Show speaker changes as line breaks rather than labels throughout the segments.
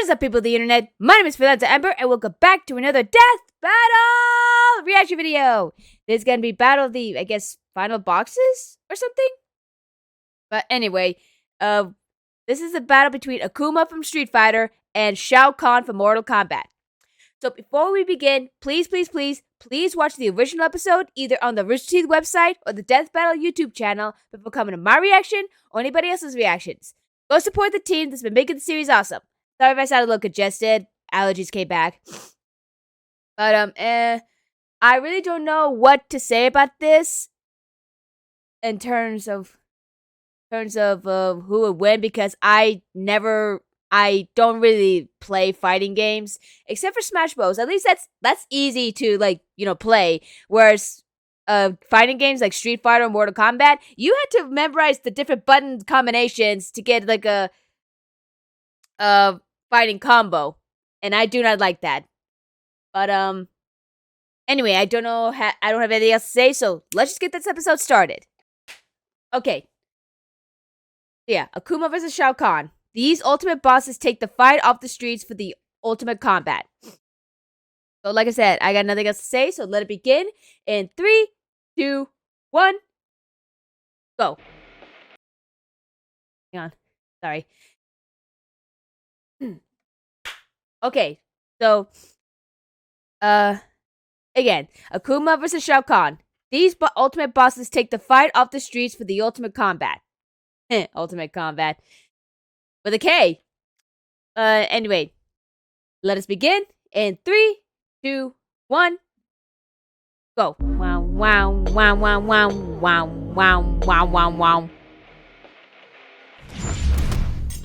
What is up, people of the internet? My name is Philanta Ember, and welcome back to another Death Battle reaction video. This is going to be battle of the, I guess, final boxes or something? But anyway, this is a battle between Akuma from Street Fighter and Shao Kahn from Mortal Kombat. So before we begin, please watch the original episode either on the Rooster website or the Death Battle YouTube channel before coming to my reaction or anybody else's reactions. Go support the team that's been making the series awesome. Sorry if I sounded a little congested. Allergies came back. But, I really don't know what to say about this in terms of who would win, because I don't really play fighting games except for Smash Bros. At least that's easy to play. Whereas fighting games like Street Fighter and Mortal Kombat, you had to memorize the different button combinations to get like a fighting combo, and I do not like that. But anyway, I don't have anything else to say, so let's just get this episode started. Okay. Yeah, Akuma versus Shao Kahn. These ultimate bosses take the fight off the streets for the ultimate combat. So like I said, I got nothing else to say, so let it begin in 3, 2, 1, go. Hang on. Sorry. Okay, so, again, Akuma versus Shao Kahn. These ultimate bosses take the fight off the streets for the ultimate combat. Ultimate combat. With a K. Anyway, let us begin in 3, 2, 1, go. Wow, wow, wow, wow, wow, wow, wow, wow, wow, wow.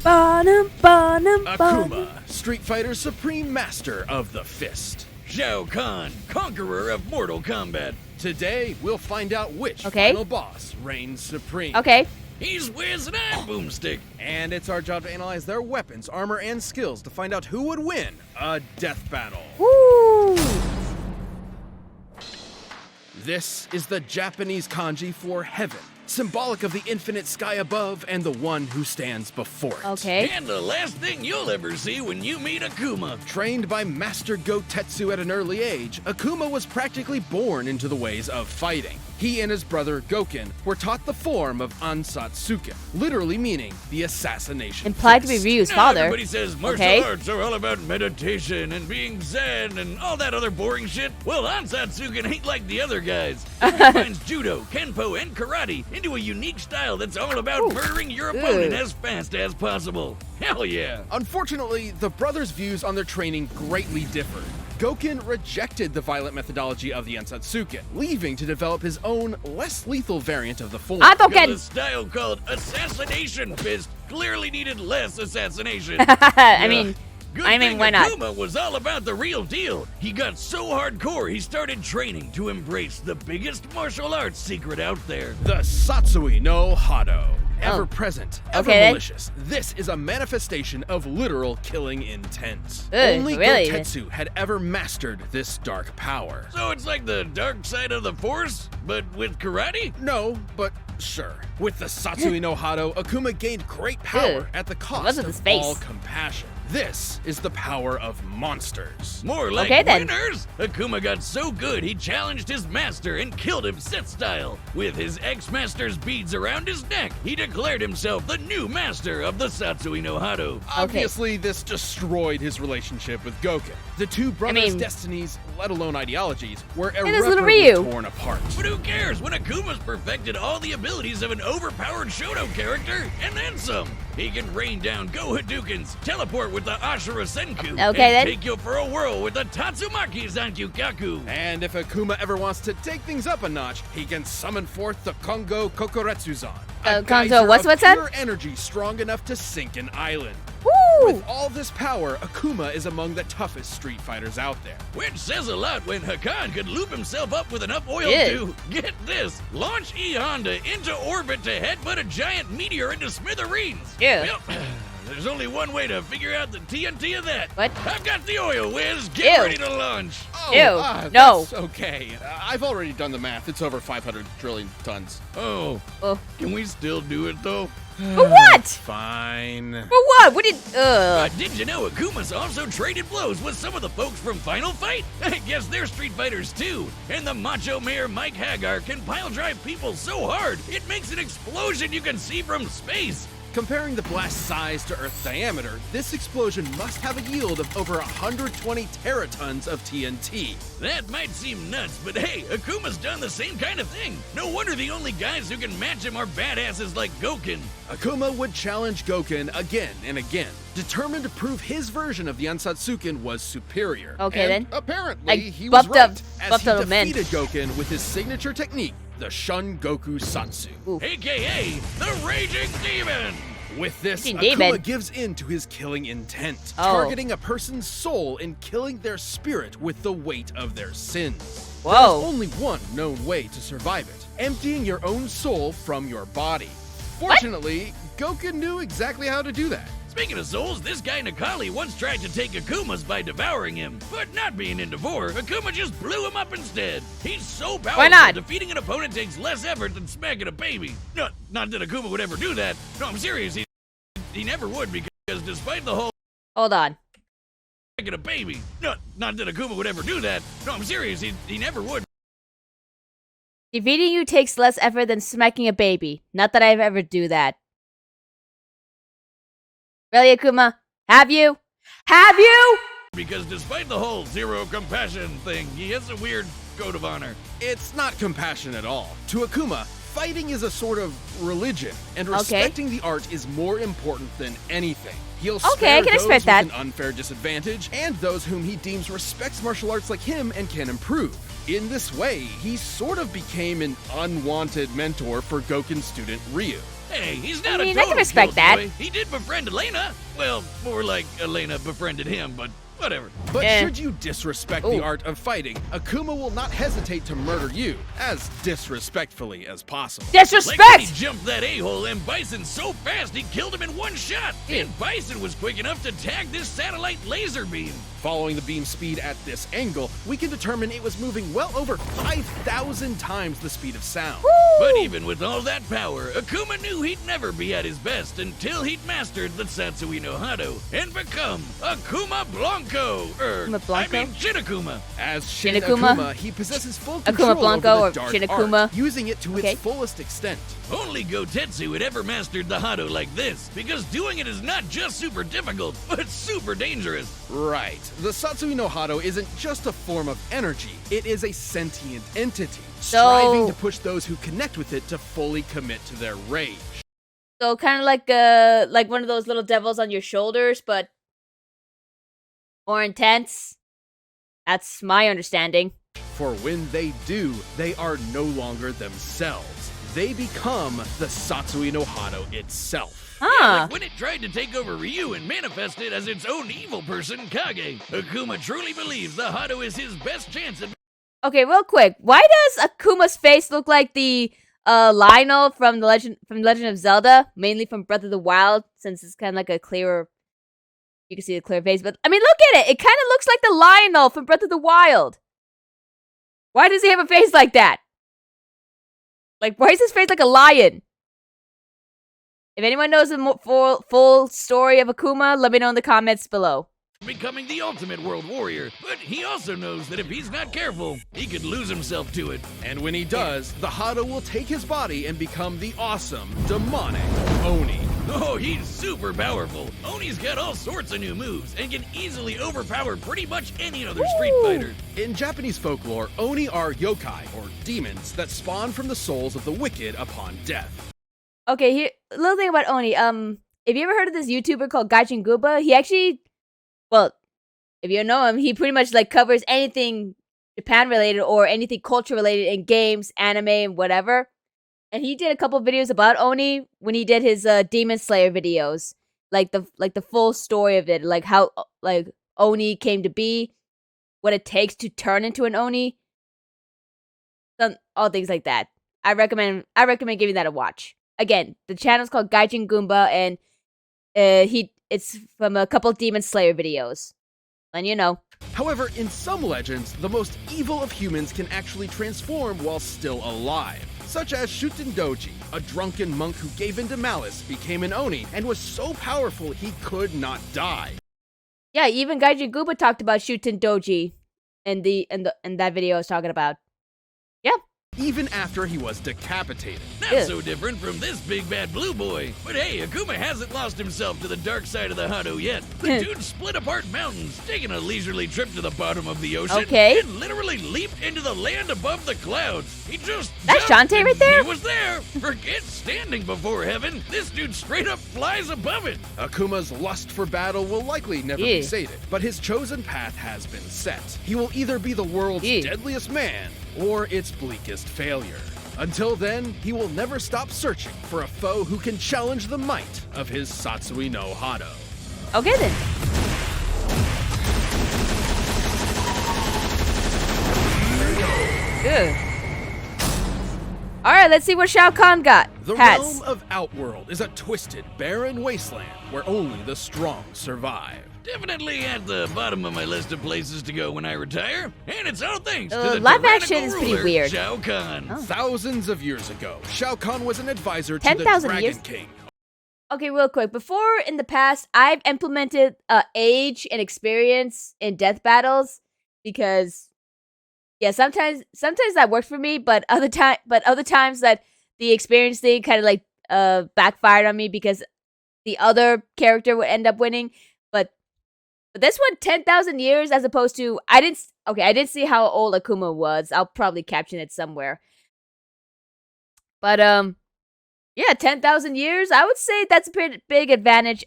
Akuma, Street Fighter's supreme master of the fist.
Shao Kahn, conqueror of Mortal Kombat.
Today, we'll find out which final boss reigns supreme.
Okay.
He's Wiz and I'm Boomstick.
And it's our job to analyze their weapons, armor, and skills to find out who would win a death battle.
Woo!
This is the Japanese kanji for heaven, symbolic of the infinite sky above and the one who stands before it.
Okay.
And the last thing you'll ever see when you meet Akuma.
Trained by Master Gotetsu at an early age, Akuma was practically born into the ways of fighting. He and his brother Goken were taught the form of Ansatsuken, literally meaning the assassination
Implied
fist.
to be Ryu's father.
Everybody says martial arts are all about meditation and being zen and all that other boring shit. Well, Ansatsuken ain't like the other guys. He combines judo, kenpo, and karate into a unique style that's all about murdering your opponent as fast as possible. Hell yeah.
Unfortunately, the brothers' views on their training greatly differed. Goken rejected the violent methodology of the Ansatsuken, leaving to develop his own, less lethal variant of the form.
The style called Assassination Fist clearly needed less assassination.
I mean, why not?
Akuma was all about the real deal. He got so hardcore, he started training to embrace the biggest martial arts secret out there.
The Satsui no Hado. Ever present, ever malicious. This is a manifestation of literal killing intent. Only Gotetsu had ever mastered this dark power.
So it's like the dark side of the Force, but with karate?
No, but sure. With the Satsui no Hado, Akuma gained great power at the cost of all compassion. This is the power of monsters.
More like winners! Akuma got so good he challenged his master and killed him Sith style. With his ex-master's beads around his neck, he declared himself the new master of the Satsui no Hado.
Obviously, this destroyed his relationship with Goken. The two brothers' destinies, let alone ideologies, were irreparably torn apart.
But who cares when Akuma's perfected all the abilities of an overpowered Shoto character, and then some. He can rain down Go Hadoukens, teleport with the Ashura Senku, and take you for a whirl with the Tatsumaki Zankyukaku.
And if Akuma ever wants to take things up a notch, he can summon forth the Kongo Kokoretsuzan.
Kongo, what's that?
Pure energy strong enough to sink an island.
Woo!
With all this power, Akuma is among the toughest Street Fighters out there.
Which says a lot when Hakan could loop himself up with enough oil to, get this, launch E-Honda into orbit to headbutt a giant meteor into smithereens.
Yeah.
Well, there's only one way to figure out the TNT of that.
What?
I've got the oil whiz. Get
Ew.
ready to launch.
Oh,
Ew, no.
That's okay. I've already done the math. It's over 500 trillion tons.
Oh. Can we still do it, though?
For what?
Fine.
For what? What did?
Did you know Akuma's also traded blows with some of the folks from Final Fight? I guess they're Street Fighters too. And the Macho Mayor Mike Hagar can pile drive people so hard it makes an explosion you can see from space.
Comparing the blast size to Earth diameter, this explosion must have a yield of over 120 teratons of TNT.
That might seem nuts, but hey, Akuma's done the same kind of thing. No wonder the only guys who can match him are badasses like Goken.
Akuma would challenge Goken again and again, determined to prove his version of the Ansatsuken was superior.
Okay,
and
then.
apparently
Like,
he was
buffed up-
right, as
buffed
he
up men.
defeated Goken with his signature technique, the Shun Goku Satsu.
AKA the Raging Demon.
With this,
Raging
Akuma
Demon.
gives in to his killing intent,
Oh.
targeting a person's soul and killing their spirit with the weight of their sins.
Whoa.
There's only one known way to survive it, emptying your own soul from your body. Fortunately, Goku knew exactly how to do that.
Speaking of souls, this guy Nakali once tried to take Akuma's by devouring him, but not being in Devore, Akuma just blew him up instead. He's so powerful,
Why not?
defeating an opponent takes less effort than smacking a baby. Not that Akuma would ever do that. No, I'm serious, he never would, because despite the whole
Hold on.
smacking a baby, not that Akuma would ever do that. No, I'm serious, he never would.
Defeating you takes less effort than smacking a baby. Not that I've ever do that. Really, Akuma? Have you? Have you?
Because despite the whole zero compassion thing, he has a weird code of honor.
It's not compassion at all. To Akuma, fighting is a sort of religion, and
Okay.
respecting the art is more important than anything. He'll
Okay,
spare
I can
those
respect
with
that.
an unfair disadvantage, and those whom he deems respects martial arts like him and can improve. In this way, he sort of became an unwanted mentor for Goken's student Ryu.
Hey, he's not
I mean,
a
I
total
can respect that.
killjoy. He did befriend Elena. Well, more like Elena befriended him, but whatever.
But
Eh.
should you disrespect
Ooh.
the art of fighting, Akuma will not hesitate to murder you as disrespectfully as possible.
Like when
Disrespect!
he jumped that a-hole and Bison so fast he killed him in one shot. And Bison was quick enough to tag this satellite laser beam.
Following the beam speed at this angle, we can determine it was moving well over 5,000 times the speed of sound.
But even with all that power, Akuma knew he'd never be at his best until he'd mastered the Satsui no Hado and become Akuma Blanco.
Akuma Blanco?
I mean Shin Akuma.
As Shin
Akuma?
Akuma, he possesses full
Akuma
control
Blanco
over
or
the dark
Shin
art,
Akuma?
using it to
Okay.
its fullest extent.
Only Gotetsu had ever mastered the Hado like this, because doing it is not just super difficult, but super dangerous.
Right. The Satsui no Hado isn't just a form of energy, it is a sentient entity, striving to push those who connect with it to fully commit to their rage.
So kind of like one of those little devils on your shoulders, but more intense. That's my understanding.
For when they do, they are no longer themselves. They become the Satsui no Hado itself.
Huh.
Like when it tried to take over Ryu and manifest it as its own evil person, Kage. Akuma truly believes the Hado is his best chance at
Okay, real quick. Why does Akuma's face look like the Lionel from the Legend of Zelda, mainly from Breath of the Wild, since it's kind of like a clearer, you can see the clear face. But I mean, look at it. It kind of looks like the Lionel from Breath of the Wild. Why does he have a face like that? Like, why is his face like a lion? If anyone knows the full story of Akuma, let me know in the comments below.
becoming the ultimate world warrior. But he also knows that if he's not careful, he could lose himself to it.
And when he does, the Hado will take his body and become the awesome, demonic Oni.
Oh, he's super powerful. Oni's got all sorts of new moves and can easily overpower pretty much any other Street Fighter.
In Japanese folklore, Oni are yokai, or demons, that spawn from the souls of the wicked upon death.
Okay, here, a little thing about Oni. If you ever heard of this YouTuber called Gaijin Gooba, he actually, well, if you don't know him, he pretty much like covers anything Japan related or anything culture related in games, anime, and whatever. And he did a couple videos about Oni when he did his Demon Slayer videos, like the full story of it, like how like Oni came to be, what it takes to turn into an Oni, all things like that. I recommend giving that a watch. Again, the channel's called Gaijin Goomba, and it's from a couple Demon Slayer videos. And you know.
However, in some legends, the most evil of humans can actually transform while still alive. Such as Shuten Doji, a drunken monk who gave in to malice, became an Oni, and was so powerful he could not die.
Yeah, even Gaijin Gooba talked about Shuten Doji in that video I was talking about. Yeah.
Even after he was decapitated.
Not so different from this big bad blue boy. But hey, Akuma hasn't lost himself to the dark side of the Hado yet. The dude split apart mountains, taking a leisurely trip to the bottom of the ocean, and literally leaped into the land above the clouds. He just
That's Shantae right there?
He was there. Forget standing before heaven. This dude straight up flies above it.
Akuma's lust for battle will likely never be sated, but his chosen path has been set. He will either be the world's deadliest man, or its bleakest failure. Until then, he will never stop searching for a foe who can challenge the might of his Satsui no Hado.
Okay then. Good. Alright, let's see what Shao Kahn got.
The realm of Outworld is a twisted, barren wasteland where only the strong survive.
Definitely at the bottom of my list of places to go when I retire, and it's all thanks to the
live action
tyrannical
is pretty
ruler,
weird.
Shao Kahn.
Thousands of years ago, Shao Kahn was an advisor to the
10,000
Dragon
years?
King.
Okay, real quick. Before, in the past, I've implemented age and experience in death battles because, yeah, sometimes that worked for me, but other times that the experience thing kind of like backfired on me because the other character would end up winning. But this one, 10,000 years as opposed to I didn't see how old Akuma was. I'll probably caption it somewhere. But yeah, 10,000 years. I would say that's a pretty big advantage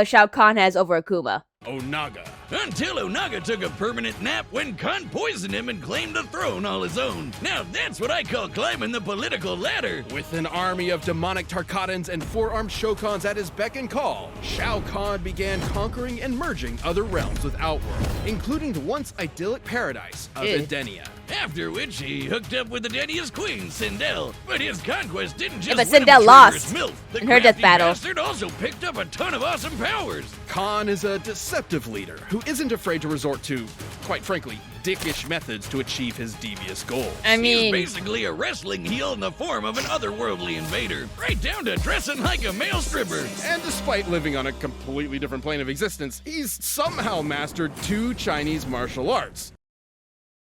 Shao Kahn has over Akuma.
Onaga.
Until Onaga took a permanent nap when Kahn poisoned him and claimed the throne all his own. Now that's what I call climbing the political ladder.
With an army of demonic Tarkatans and four-armed Shokans at his beck and call, Shao Kahn began conquering and merging other realms with Outworld, including the once idyllic paradise of Edenia.
After which he hooked up with Edenia's queen, Sindel. But his conquest didn't just
but
win him a
Sindel lost
milk.
in her death battle.
The bastard also picked up a ton of awesome powers.
Kahn is a deceptive leader who isn't afraid to resort to, quite frankly, dickish methods to achieve his devious goals.
I mean,
he's basically a wrestling heel in the form of an otherworldly invader, right down to dressing like a male stripper.
And despite living on a completely different plane of existence, he's somehow mastered 2 Chinese martial arts.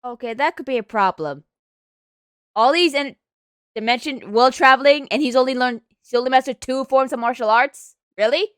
Okay, that could be a problem. All these dimension world traveling, and he's only mastered 2 forms of martial arts? Really?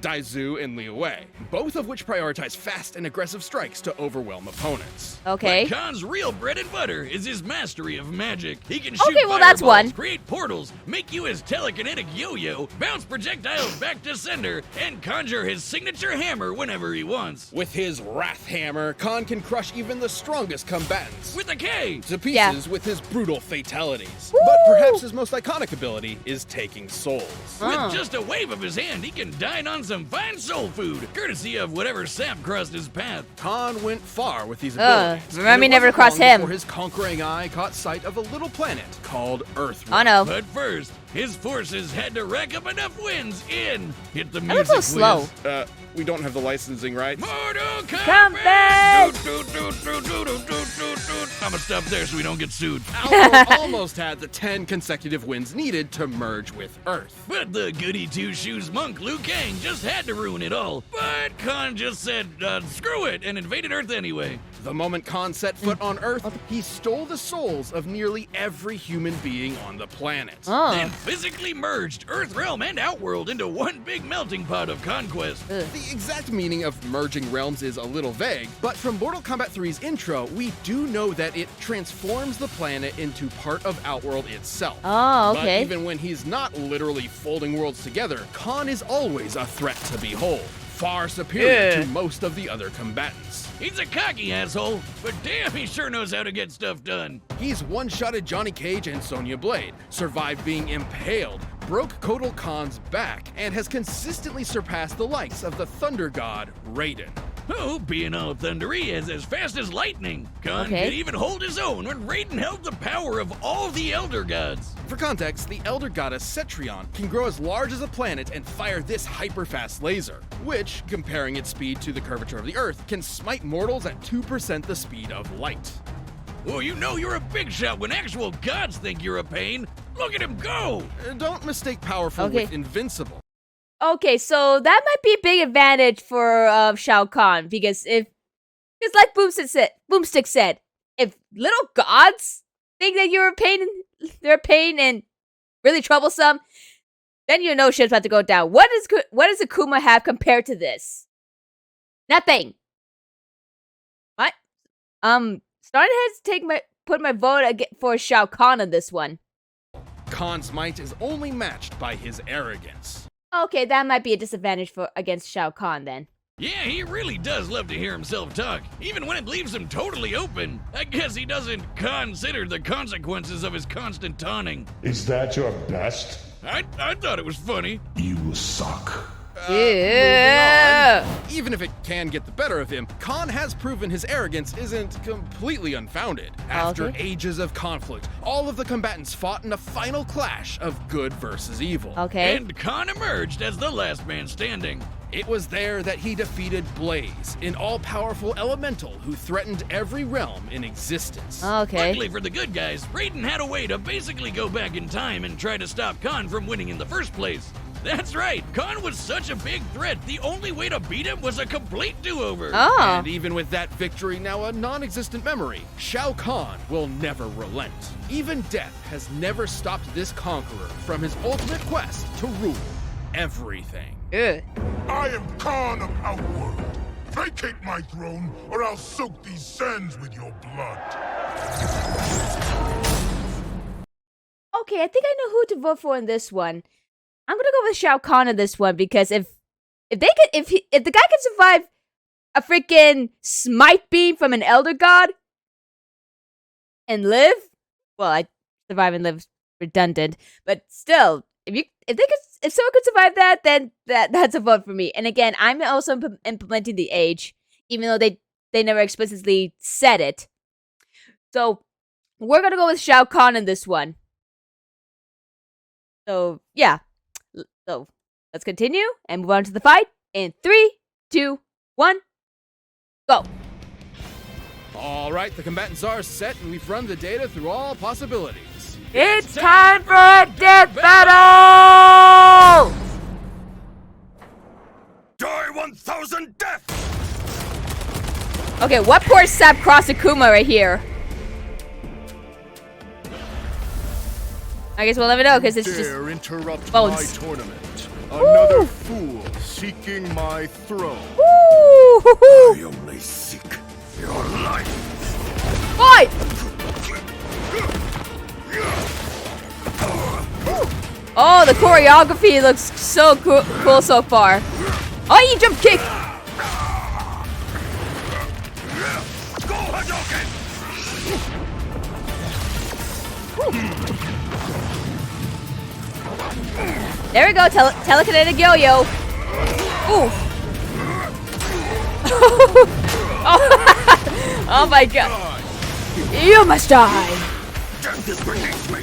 Daizu and Liu Wei, both of which prioritize fast and aggressive strikes to overwhelm opponents.
Okay.
But Khan's real bread and butter is his mastery of magic. He can shoot
well, that's
fireballs,
one.
create portals, make you his telekinetic yo-yo, bounce projectiles back to sender, and conjure his signature hammer whenever he wants.
With his Wrath Hammer, Kahn can crush even the strongest combatants
With a K!
to pieces with his brutal fatalities. But perhaps his most iconic ability is taking souls.
Oh.
With just a wave of his hand, he can dine on some fine soul food, courtesy of whatever sap crossed his path.
Kahn went far with these abilities.
Remember me
and it
never
wasn't
crossed
long
him.
before his conquering eye caught sight of a little planet called Earth.
Oh no.
But first, his forces had to rack up enough wins in Hit the
That
Music
looks so
quiz.
slow.
We don't have the licensing rights.
Mortal
Kombat!
I'm gonna stop there so we don't get sued.
Outworld almost had the 10 consecutive wins needed to merge with Earth.
But the goody two-shoes monk Liu Kang just had to ruin it all. But Khan just said, screw it, and invaded Earth anyway.
The moment Kahn set foot on Earth, he stole the souls of nearly every human being on the planet.
Then physically merged Earth Realm and Outworld into one big melting pot of conquest.
The exact meaning of merging realms is a little vague, but from Mortal Kombat 3's intro, we do know that it transforms the planet into part of Outworld itself.
Oh, okay.
But even when he's not literally folding worlds together, Kahn is always a threat to behold, far superior to most of the other combatants.
He's a cocky asshole, but damn, he sure knows how to get stuff done.
He's one-shotted Johnny Cage and Sonya Blade, survived being impaled, broke Kotal Khan's back, and has consistently surpassed the likes of the Thunder God, Raiden.
Oh, being all thundery is as fast as lightning. Kahn
Okay.
could even hold his own when Raiden held the power of all the Elder Gods.
For context, the elder goddess Cetrion can grow as large as a planet and fire this hyper-fast laser, which, comparing its speed to the curvature of the Earth, can smite mortals at 2% the speed of light.
Oh, you know you're a big shot when actual gods think you're a pain. Look at him go!
Don't mistake powerful
Okay.
with invincible.
Okay, so that might be a big advantage for Shao Kahn because like Boomstick said, if little gods think that they're a pain and really troublesome, then you know shit's about to go down. What does Akuma have compared to this? Nothing. What? Starting to put my vote for Shao Kahn on this one.
Khan's might is only matched by his arrogance.
Okay, that might be a disadvantage against Shao Kahn then.
Yeah, he really does love to hear himself talk, even when it leaves him totally open. I guess he doesn't consider the consequences of his constant taunting.
Is that your best?
I thought it was funny.
You suck.
Yeah.
Moving on. Even if it can get the better of him, Kahn has proven his arrogance isn't completely unfounded. After ages of conflict, all of the combatants fought in a final clash of good versus evil.
Okay.
And Kahn emerged as the last man standing.
It was there that he defeated Blaze, an all-powerful elemental who threatened every realm in existence.
Okay.
Luckily for the good guys, Raiden had a way to basically go back in time and try to stop Kahn from winning in the first place. That's right, Kahn was such a big threat, the only way to beat him was a complete do-over.
Oh.
And even with that victory now a non-existent memory, Shao Kahn will never relent. Even death has never stopped this conqueror from his ultimate quest to rule everything.
Ugh.
I am Khan of Outworld. Vacate my throne, or I'll soak these sands with your blood.
Okay, I think I know who to vote for in this one. I'm gonna go with Shao Kahn in this one because if the guy can survive a freaking smite beam from an elder god and live, well, I survive and live redundant, but still, if someone could survive that, then that's a vote for me. And again, I'm also implementing the age, even though they never explicitly said it. So we're gonna go with Shao Kahn in this one. So yeah. So let's continue and move on to the fight in 3, 2, 1, go.
All right, the combatants are set and we've run the data through all possibilities.
It's time for a death battle!
Die 1,000 deaths!
Okay, what poor sap crossed Akuma right here? I guess we'll never know because it's just
Dare interrupt
bones.
my tournament. Another fool seeking my throne.
Woo!
I only seek your life.
Fight! Oh, the choreography looks so cool so far. Oh, you jump kick!
Go Hadouken!
There we go, telekinetic yo-yo. Ooh. Oh my god. You must die.
Death is beneath me.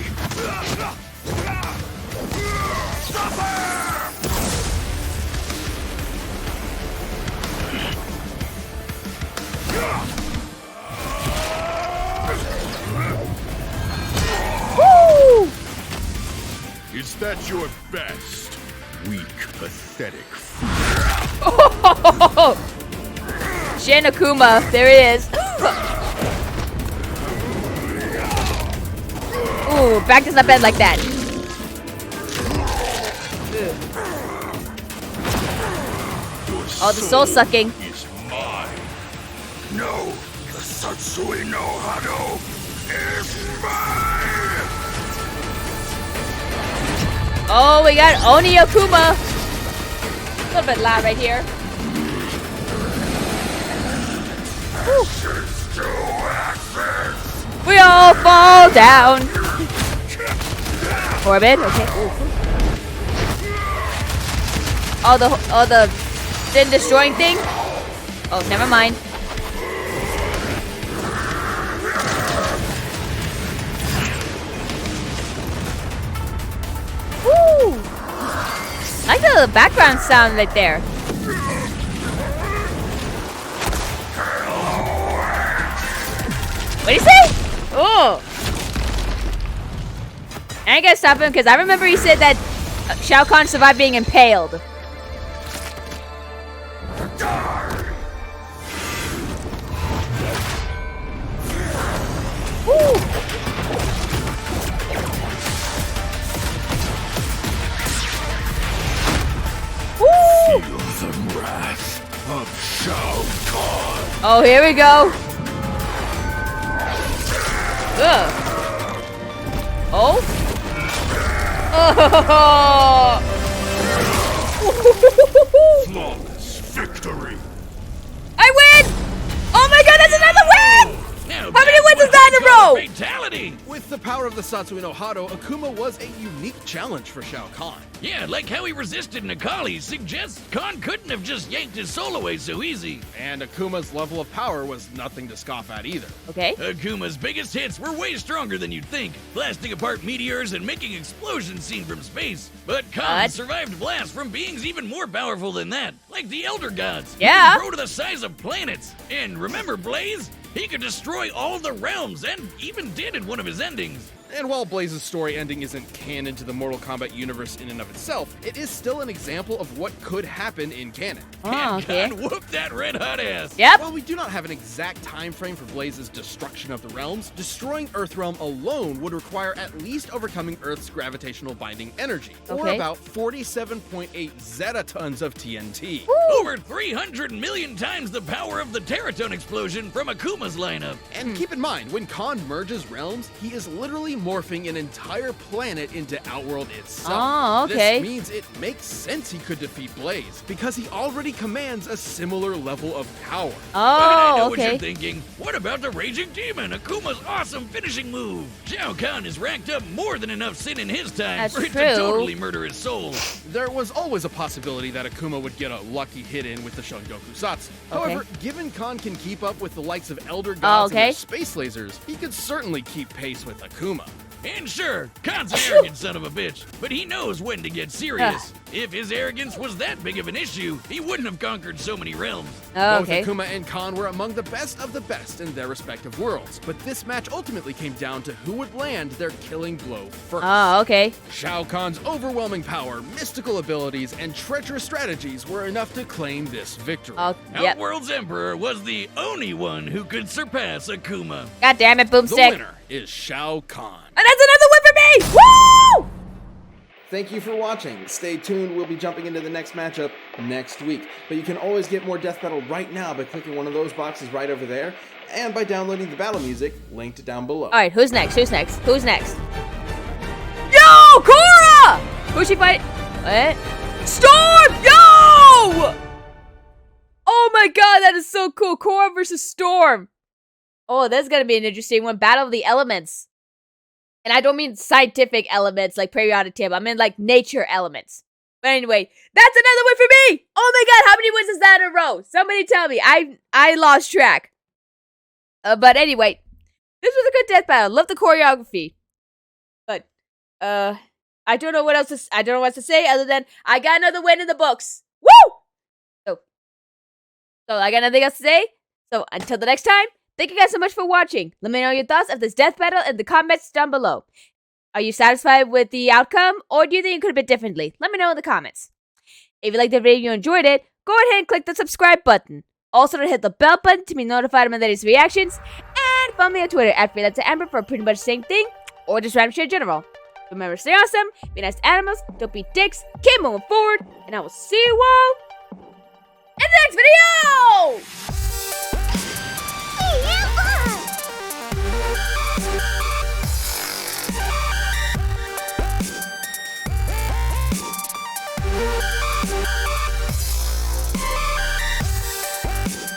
Woo!
Is that your best? Weak, pathetic fool.
Oh! Shin Akuma, there he is. Ooh, back does not bend like that. Oh, the soul sucking.
Is mine. No, the Satsui no Hado is mine.
Oh, we got Oni Akuma. A little bit loud right here.
Ashes to ashes.
We all fall down. Orbit, okay. Ooh. Oh, the sin destroying thing. Oh, never mind. Woo! I like the little background sound right there. What do you say? Oh. I ain't gonna stop him because I remember he said that Shao Kahn survived being impaled. Woo! Woo!
Feel the wrath of Shao Kahn.
Oh, here we go. Ugh. Oh. Oh.
Flawless victory.
I win! Oh my god, that's another win!
Now
How many
that's
wins is
what
that
they
in a
call
row?
Fatality.
With the power of the Satsui no Hado, Akuma was a unique challenge for Shao Kahn.
Yeah, like how he resisted Nakali suggests Kahn couldn't have just yanked his soul away so easy.
And Akuma's level of power was nothing to scoff at either.
Okay.
Akuma's biggest hits were way stronger than you'd think, blasting apart meteors and making explosions seen from space. But Kahn
What?
survived blasts from beings even more powerful than that, like the Elder Gods.
Yeah.
He could grow to the size of planets. And remember Blaze? He could destroy all the realms, and even did in one of his endings.
And while Blaze's story ending isn't canon to the Mortal Kombat universe in and of itself, it is still an example of what could happen in canon.
Oh,
And
okay.
Kahn whooped that red-hot ass.
Yep.
While we do not have an exact time frame for Blaze's destruction of the realms, destroying Earthrealm alone would require at least overcoming Earth's gravitational binding energy, or
Okay.
about 47.8 zetatons of TNT.
Over 300 million times the power of the Teraton explosion from Akuma's lineup.
And keep in mind, when Kahn merges realms, he is literally morphing an entire planet into Outworld itself.
Oh, okay.
This means it makes sense he could defeat Blaze, because he already commands a similar level of power.
But I know
Oh,
what you're
okay.
thinking. What about the Raging Demon, Akuma's awesome finishing move? Shao Kahn has racked up more than enough sin in his time
That's
for it
true.
to totally murder his soul.
There was always a possibility that Akuma would get a lucky hit in with the Shungoku Satsu. However, given Kahn can keep up with the likes of Elder Gods
okay.
and their space lasers, he could certainly keep pace with Akuma.
And sure, Khan's an arrogant son of a bitch, but he knows when to get serious. If his arrogance was that big of an issue, he wouldn't have conquered so many realms.
Oh,
Both
okay.
Akuma and Khan were among the best of the best in their respective worlds, but this match ultimately came down to who would land their killing blow first.
Oh, okay.
Shao Kahn's overwhelming power, mystical abilities, and treacherous strategies were enough to claim this victory.
Oh, yep.
Outworld's Emperor was the only one who could surpass Akuma.
God damn it,
The
Boomstick.
winner is Shao Kahn.
And that's another win for me! Woo!
Thank you for watching. Stay tuned, we'll be jumping into the next matchup next week. But you can always get more Death Battle right now by clicking one of those boxes right over there, and by downloading the battle music linked down below.
Alright, who's next? Who's next? Who's next? Yo, Korra! Who's she fighting? What? Storm! Yo! Oh my god, that is so cool. Korra versus Storm. Oh, that's gonna be an interesting one. Battle of the Elements. And I don't mean scientific elements like periodic table. I mean like nature elements. But anyway, that's another win for me! Oh my god, how many wins is that in a row? Somebody tell me. I lost track. But anyway, this was a good death battle. Love the choreography. But I don't know what else to I don't know what to say other than I got another win in the books. Woo! So I got nothing else to say. So until the next time, thank you guys so much for watching. Let me know your thoughts of this death battle in the comments down below. Are you satisfied with the outcome, or do you think it could have been differently? Let me know in the comments. If you liked the video and you enjoyed it, go ahead and click the subscribe button. Also, to hit the bell button to be notified of my latest reactions, and follow me on Twitter at FreelancerAmber for pretty much the same thing, or just random shit in general. Remember, stay awesome, be nice to animals, don't be dicks, keep moving forward, and I will see you all in the next video!